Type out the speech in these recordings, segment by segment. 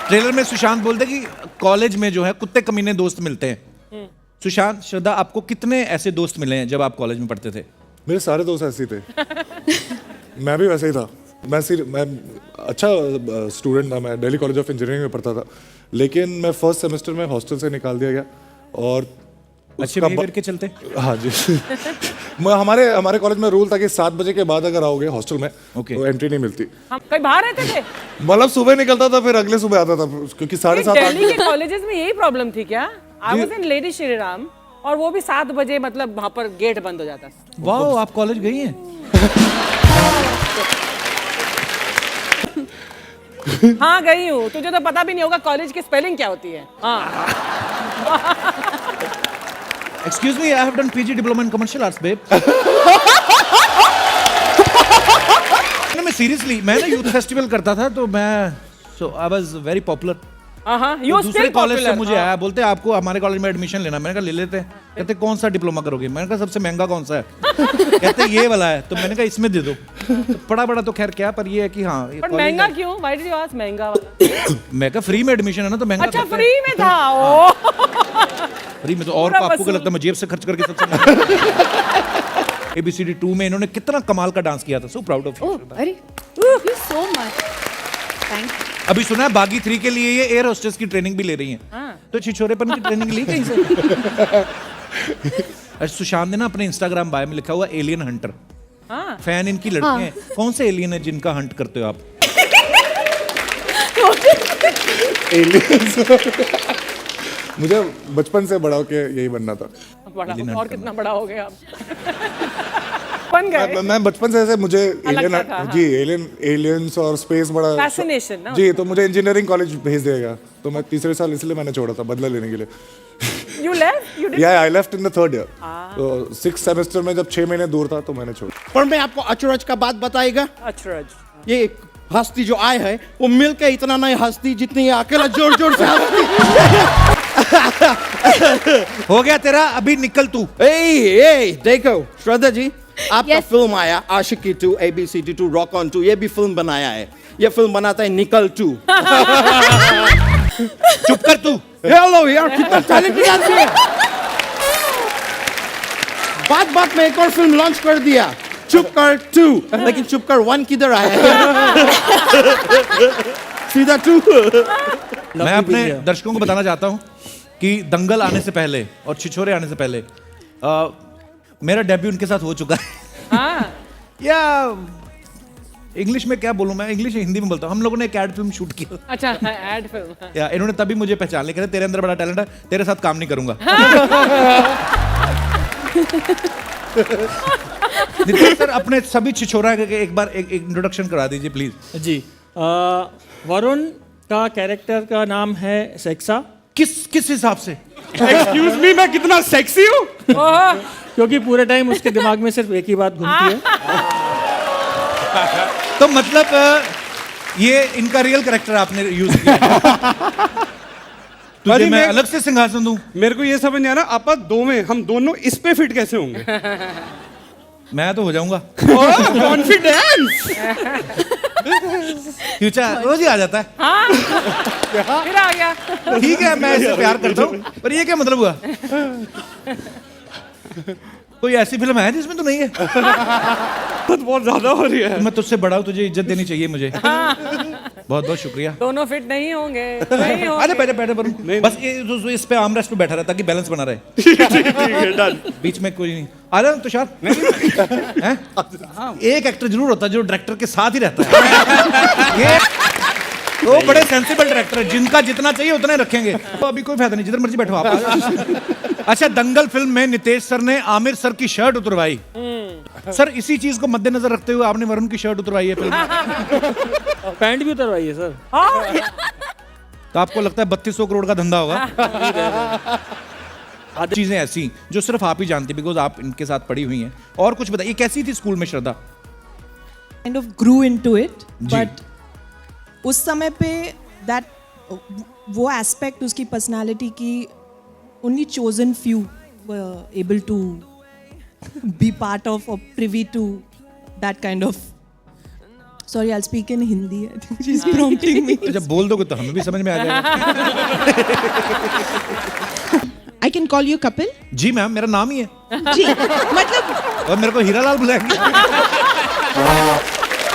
Trailer में सुशांत बोलते कि कॉलेज में जो है कुत्ते कमीने दोस्त मिलते हैं। सुशांत, श्रद्धा, आपको कितने ऐसे दोस्त मिले हैं जब आप कॉलेज में पढ़ते थे? मेरे सारे दोस्त ऐसे ही थे। मैं भी वैसे ही था। मैं अच्छा स्टूडेंट था। मैं दिल्ली कॉलेज ऑफ इंजीनियरिंग में पढ़ता था, लेकिन मैं फर्स्ट सेमेस्टर में हॉस्टल से निकाल दिया गया और अच्छे बिहेवियर के चलते? हाँ जी। हमारे कॉलेज में रूल था कि 7 बजे के बाद अगर आओगे हॉस्टल में तो एंट्री नहीं मिलती। हम कहीं बाहर रहते थे? मतलब सुबह निकलता था, फिर अगले सुबह आता था, क्योंकि 7:30 दिल्ली के कॉलेजेस में यही प्रॉब्लम थी क्या? I was in lady Shri Ram और वो भी 7 बजे, मतलब वहाँ पर गेट बंद हो जाता। वाह, आप कॉलेज गई हैं? हाँ गई हूँ। तुझे तो पता भी नहीं होगा कॉलेज की स्पेलिंग क्या होती है। हाँ। Excuse me, I have done PG diploma in commercial arts, babe. मैं सीरियसली, मैं ना यूथ फेस्टिवल करता था तो मैं I was very popular. You दूसरे कॉलेज से मुझे आया, बोलते आपको हमारे कॉलेज में एडमिशन लेना। मैंने कहा ले लेते हैं। कहते कौन सा डिप्लोमा करोगे? मैंने कहा सबसे महंगा कौन सा है? कहते ये वाला है। तो मैंने कहा इसमें दे दो। तो बड़ा तो खैर क्या, पर ये है कि हाँ। पर महंगा क्यों? Why did you ask महंगा वाला? मैं कहा फ्री में एडमिशन है ना, तो महंगा। अच्छा, फ्री में था। ओ फ्री में तो और आपको क्या लगता है मैं जेब से खर्च करके सबसे ABCD 2 में इन्होंने कितना कमाल का डांस किया था। So proud of you. अरे thank you so much. Thank you. अभी सुना है बागी 3 के लिए ये एयर होस्टेस की ट्रेनिंग भी ले रही हैं। तो छिछोरेपन की ट्रेनिंग ली कहीं से? सुशांत ने ना अपने इंस्टाग्राम बायो में लिखा हुआ एलियन हंटर। फैन इनकी लड़के हैं। कौन से एलियन है जिनका हंट करते हो आप? मुझे बचपन से बड़ा होके यही बनना था। बड़ा और कितना बड़ा हो गया आप? बन गए। मैं बचपन से ऐसे मुझे एलियंस और स्पेस बड़ा फैसिनेशन ना जी, तो मुझे इंजीनियरिंग कॉलेज भेज देगा, तो मैं तीसरे साल इसलिए मैंने छोड़ा था, बदला लेने के लिए। You left? You did? Yeah, I left in the 3rd year. तो 6th सेमेस्टर में जब 6 महीने दूर था तो मैंने छोड़ा। पर मैं आपको अचरज का बात बताएगा। अचरज। ये हस्ती जो आए है वो मिलके इतना नहीं हंसती जितनी ये अकेला जोर जोर से हंसती। हो गया तेरा, अभी निकल तू। ए देखो श्रद्धा जी, आपका फिल्म आया आशिकी 2, ABCD 2, रॉक ऑन 2, ये भी फिल्म बनाया है। ये फिल्म बनाता है निकल 2। चुप कर तू। हेलो यार, कितना टैलेंटेड आदमी है। बात में एक और फिल्म लॉन्च कर दिया, चुप कर 2, लेकिन चुप कर 1 किधर आया? सीधा 2। मैं अपने दर्शकों को बताना चाहता हूँ कि दंगल आने से पहले और छिछोरे आने से पहले मेरा डेब्यू उनके साथ हो चुका है। या इंग्लिश में क्या बोलूं मैं, इंग्लिश हिंदी में बोलता हूँ। हम लोगों ने एक एड फिल्म शूट किया। अच्छा, एड फिल्म। या इन्होंने तभी मुझे पहचान लिया, कहते तेरे अंदर बड़ा टैलेंट है, तेरे साथ काम नहीं करूंगा। नितिन सर, अपने सभी छिछोरा के एक बार एक इंट्रोडक्शन करा दीजिए प्लीज। जी, वरुण का कैरेक्टर का नाम है सेक्सा। किस हिसाब से? एक्सक्यूज मी, मैं कितना सेक्सी हूँ? क्योंकि पूरे टाइम उसके दिमाग में सिर्फ एक ही बात घूमती है। तो मतलब ये इनका रियल कैरेक्टर आपने यूज किया। तुझे मैं अलग से सिंहासन दूं? मेरे को ये समझ नहीं आ रहा, आप दो में हम दोनों इस पे फिट कैसे होंगे? मैं तो हो जाऊंगा। कॉन्फिडेंस। फ्यूचर रोज ही आ जाता है। हाँ। फिर आ गया। ठीक है, मैं इससे प्यार करता हूँ, पर ये क्या मतलब हुआ? कोई ऐसी फिल्म है जिसमें तो नहीं है? बहुत ज्यादा हो रही है। मैं तुझसे बड़ा हूँ, तुझे इज्जत देनी चाहिए मुझे। बहुत बहुत शुक्रिया। दोनों फिट नहीं होंगे, नहीं होंगे। अरे बैठे वरुण, बस ये इस पे आर्मरेस्ट पे बैठा रहे ताकि बैलेंस बना रहे। बीच में कोई नहीं आ रहा। तुषार, एक एक्टर जरूर होता है जो डायरेक्टर के साथ ही रहता है। ये वो बड़े सेंसिबल डायरेक्टर है, जिनका जितना चाहिए उतना ही रखेंगे। तो अभी कोई फायदा नहीं, जिधर मर्जी बैठो आप। अच्छा, दंगल फिल्म में नितेश सर ने आमिर सर की शर्ट उतरवाई। सर, इसी चीज को मद्देनजर रखते हुए आपने वरुण की शर्ट उतरवाई है फिल्म में। पैंट भी उतरवाई है सर। तो आपको लगता है 3200 करोड़ का धंधा होगा? चीजें ऐसी जो सिर्फ आप ही जानती, बिकॉज आप इनके साथ पड़ी हुई हैं। और कुछ बताइए, कैसी थी स्कूल में श्रद्धा? Kind of grew into it, but उस समय पे वो एस्पेक्ट उसकी पर्सनालिटी की only chosen few were able to be part of or privy to that kind of Sorry, I'll speak in Hindi. I think she's prompting me. जब बोल दोगे तो हमें भी समझ में आ जाएगा। I can call you Kapil? जी मैम, मेरा नाम ही है जी, मतलब और मेरे को हीरालाल बुलाएंगे।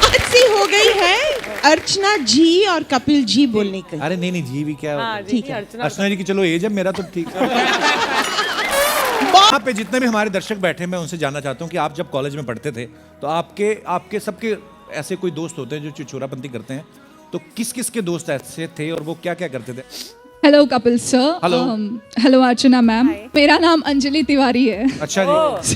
आज से हो गई है अर्चना जी और कपिल जी बोलने की। अरे नहीं नहीं, जी भी क्या हाँ, होता है। जी की अर्चना अर्चना जी की चलो एज है, मेरा तो ठीक है। यहाँ पे जितने भी हमारे दर्शक बैठे हैं, मैं उनसे जानना चाहता हूँ कि आप जब कॉलेज में पढ़ते थे तो आपके सबके ऐसे कोई दोस्त होते हैं जो चिचोरापंती करते हैं, तो किस किस के दोस्त ऐसे थे और वो क्या क्या करते थे? Hello Kapil sir. Hello. Hello Archana ma'am. मेरा नाम अंजलि तिवारी है। अच्छा जी।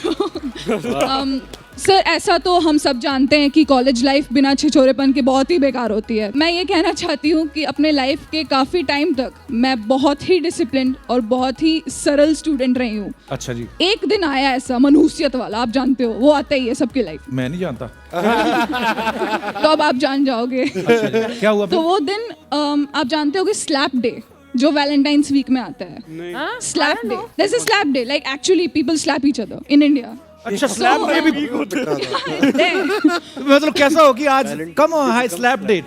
सर ऐसा तो हम सब जानते हैं कि कॉलेज लाइफ बिना छिछोरेपन के बहुत ही बेकार होती है। मैं ये कहना चाहती हूँ कि अपने लाइफ के काफ़ी टाइम तक मैं बहुत ही डिसिप्लिन और बहुत ही सरल स्टूडेंट रही हूँ। अच्छा जी। एक दिन आया ऐसा मनहूसियत वाला, आप जानते हो वो आता ही है सबकी लाइफ, मैं नहीं जानता। तो अब आप जान जाओगे। अच्छा जी। क्या हुआ तो फिर? वो दिन आप जानते होगे स्लैप डे जो वैलेंटाइंस वीक में आता है। Slap day, there's a slap day, like actually people slap each other in India. अच्छा, स्लैप डे भी मतलब कैसा हो कि आज कम हाई स्लैप डेट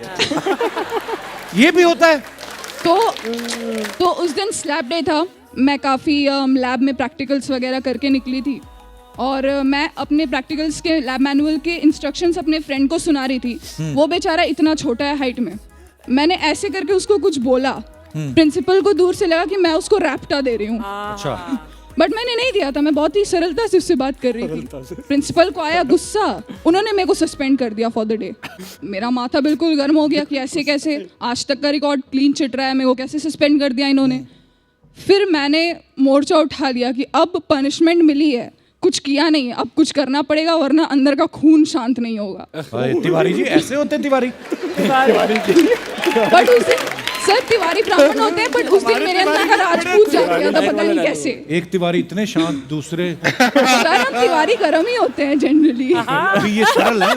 ये भी होता है? तो उस दिन स्लैप डे था। मैं काफ़ी लैब में प्रैक्टिकल्स वगैरह करके निकली थी और मैं अपने प्रैक्टिकल्स के लैब मैनुअल के इंस्ट्रक्शंस अपने फ्रेंड को सुना रही थी। वो बेचारा इतना छोटा है हाइट में, मैंने ऐसे करके उसको कुछ बोला, प्रिंसिपल को दूर से लगा कि मैं उसको रैप्टा दे रही हूँ। अच्छा। बट मैंने नहीं दिया था, मैं बहुत ही सरलता से उससे बात कर रही थी। प्रिंसिपल को आया गुस्सा, उन्होंने मेरे को सस्पेंड कर दिया फॉर द डे। मेरा माथा बिल्कुल गर्म हो गया कि ऐसे कैसे, आज तक का रिकॉर्ड क्लीन चिट रहा है, मेरे को कैसे सस्पेंड कर दिया इन्होंने। फिर मैंने मोर्चा उठा लिया कि अब पनिशमेंट मिली है, कुछ किया नहीं है, अब कुछ करना पड़ेगा वरना अंदर का खून शांत नहीं होगा। तिवारी जी ऐसे होते हैं तिवारी? बट उस दिन सर तिवारी ब्राह्मण होते हैं, बट उस दिन मेरे अंदर का राजपूत जाग गया था, पता नहीं कैसे। एक तिवारी इतने शांत, दूसरे सर हम तिवारी गर्म ही होते हैं जनरली। अभी ये सरल है।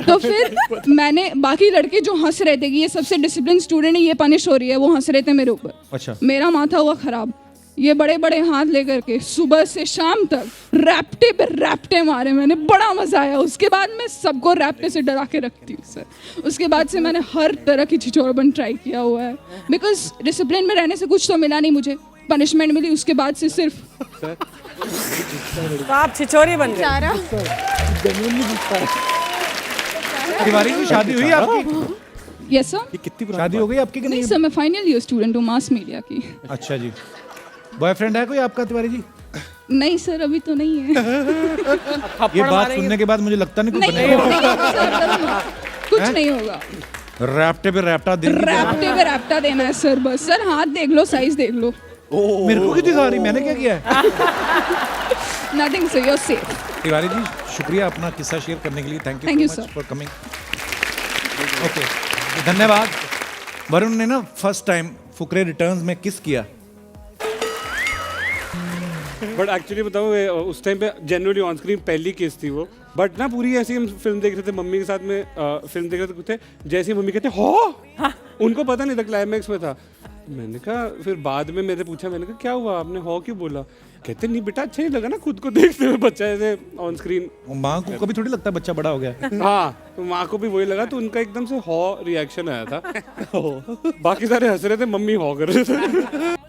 तो फिर मैंने, बाकी लड़के जो हंस रहे थे कि ये सबसे डिसिप्लिन स्टूडेंट है, ये पनिश हो रही है, वो हंस रहे थे मेरे ऊपर। अच्छा। मेरा माथा हुआ खराब, ये बड़े बड़े हाथ लेकर के सुबह से शाम तक रैप्टे पे रैप्टे मारे मैंने, बड़ा मजा आया। उसके बाद मैं सबको रैप्टे से डरा के रखती हूँ सर। उसके बाद से मैंने हर तरह की छिछोरपन ट्राई किया हुआ है, बिकॉज डिसिप्लिन में रहने से कुछ तो मिला नहीं मुझे, पनिशमेंट मिली उसके बाद से सिर्फ। तो आप छिछोरी बन गए। सारा तिवारी की शादी हुई आपकी? Yes sir. शादी हो गई आपकी कि नहीं नहीं? सर, मैं फाइनल ईयर स्टूडेंट हूँ मास मीडिया की। अच्छा जी। बॉयफ्रेंड है कोई आपका तिवारी जी? नहीं सर अभी तो नहीं है। ये बात सुनने के बाद मुझे लगता नहीं कुछ नहीं बनेगा। होगा सर, जरूर। कुछ नहीं होगा। रैप्टे पे रैप्टा दिन की रैप्टे पे रैप्टा देना है सर, बस सर हाथ देख लो, साइज देख लो। मेरे को क्यों दिखा रही, मैंने क्या किया है? Nothing sir, you are safe. Tiwari ji शुक्रिया अपना किस्सा शेयर करने के लिए। Thank Thank you you, so much sir. For coming. Okay, धन्यवाद। वरुण ने ना फर्स्ट टाइम फुकरे रिटर्न्स में किस किया? बट एक्चुअली बताऊँ, उस टाइम पे जनरली ऑन स्क्रीन पहली केस थी वो। बट ना पूरी ऐसी हम फिल्म देख रहे थे, मम्मी के साथ में फिल्म देख रहे थे, जैसे मम्मी कहते हो, उनको पता नहीं था क्लाइमैक्स में था। मैंने कहा, फिर बाद में मेरे पूछा, मैंने कहा क्या हुआ, आपने हो क्यों बोला? कहते नहीं बेटा, अच्छा नहीं लगा ना खुद को देखते हुए बच्चा ऐसे ऑन स्क्रीन। माँ को कभी थोड़ी लगता है बच्चा बड़ा हो गया? हाँ, तो माँ को भी वही लगा, तो उनका एकदम से हॉ रिएक्शन आया था। बाकी सारे हंस रहे थे, मम्मी हॉ कर रहे थे।